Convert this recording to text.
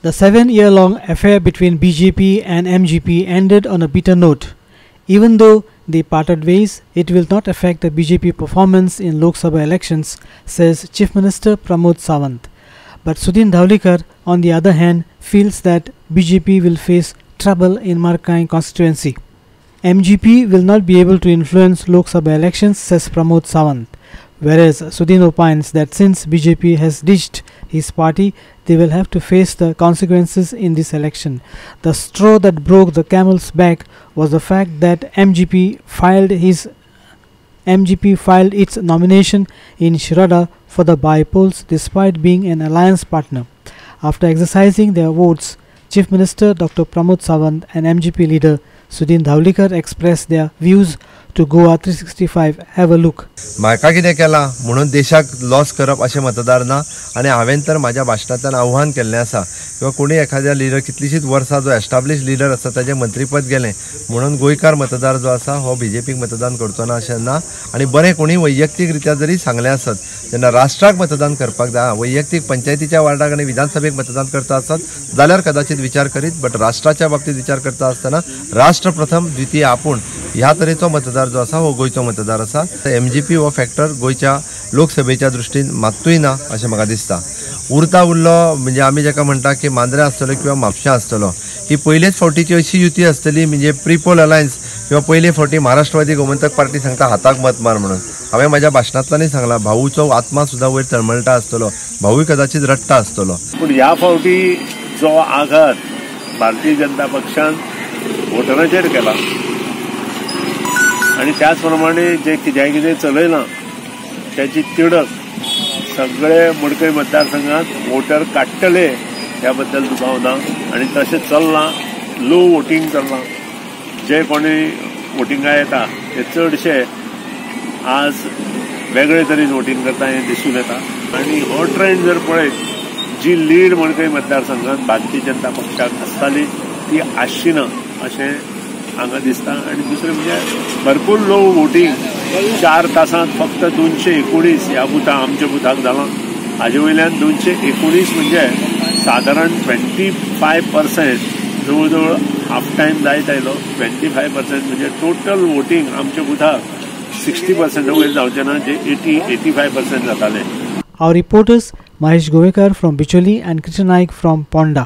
The 7-year-long affair between BJP and MGP ended on a bitter note. Even though they parted ways, it will not affect the BJP performance in Lok Sabha elections, says Chief Minister Pramod Sawant. But Sudhin Dhawlikar, on the other hand, feels that BJP will face trouble in Markai constituency. MGP will not be able to influence Lok Sabha elections, says Pramod Sawant. Whereas Sudhin opines that since BJP has ditched his party, they will have to face the consequences in this election. The straw that broke the camel's back was the fact that MGP filed its nomination in Shirada for the by-polls despite being an alliance partner. After exercising their votes, Chief Minister Dr. Pramod Sawant and MGP leader Sudhin Dhawlikar expressed their views to Goa 365. Have a look. म्हाका कितें केला म्हणून देशाक loss करप अशें मतदार ना आनी हांवें तर म्हाज्या भाशणांतल्यान आव्हान केल्लें आसा किंवा कोणी एखाद्या लिडर कितलीशीच वर्सां जो एस्टाब्लिश लिडर आसा ताजें मंत्रीपद गेलें म्हणून गोंयकार मतदार जो आसा हो बीजेपीक मतदान करचो ना अशें ना आनी बरें कोणी वैयक्तीक रित्या जरी सांगलें आसत जेन्ना राष्ट्राक मतदान करपाक जाय वैयक्तीक पंचायतीच्या वार्डाक आनी विधानसभेक मतदान करता आसत जाल्यार कदाचित विचार करीत बट राष्ट्राच्या बाबतींत विचार करता आसतना राष्ट्र प्रथम द्वितीय आपूण ह्या तरेचो मतदार जो आसा हो गोंयचो मतदार आसा MGP हो फॅक्टर गोंयच्या लोकसभेच्या दृश्टीन मात्तूय ना अशें म्हाका दिसता उरता उरलो म्हणजे आमी जेका म्हणटा की मांद्रे आसतलो किंवा म्हापशां आसतलो ही पयलेच फावटीची अशी युती आसतली म्हणजे प्रिपोल अलायन्स किंवा पयले फावटी महाराष्ट्रवादी गोमंतक पार्टी सांगता हाताक मत मार म्हणून हांवें म्हाज्या भाशणांतल्यानूय सांगला भाऊचो आत्मा सुद्दां वयर तळमळटा आसतलो भाऊय कदाचित रडटा आसतलो पूण ह्या फावटी जो आघात भारतीय जनता पक्षान वोटरांचेर केला आणि त्याच प्रमाणे जे कितें चलयलां त्याची तिडक सगळे मडकय मतदारसंघात वोटर काडटले ह्या बद्दल दुबाव ना आणि तशें चल्लां लो वोटींग चल्लां जे कोणी वोटिंगा येता ते चडशे आज वेगळे तरेन वोटींग करता हें दिसून येता आणि हो ट्रेंड जर पळयत जी लीड मडकय मतदारसंघात भारतीय जनता पक्षाक आसताली ती आसची ना अशें हांगा दिसता आणि दुसरें म्हणजे भरपूर लो वोटींग 4 तासांत फक्त 219 ह्या बुथा आमच्या बुथाक जालां हाजे वयल्यान 219 म्हणजे सादारण 25% जवळ जवळ हाफ टायम जायत आयलो 25% म्हणजे टोटल वोटींग आमच्या बुथाक 60% वयर जावचें ना जे 80-85% जातालें. Our reporters Mahesh Govekar from Bicholi and Krishna Naik from Ponda.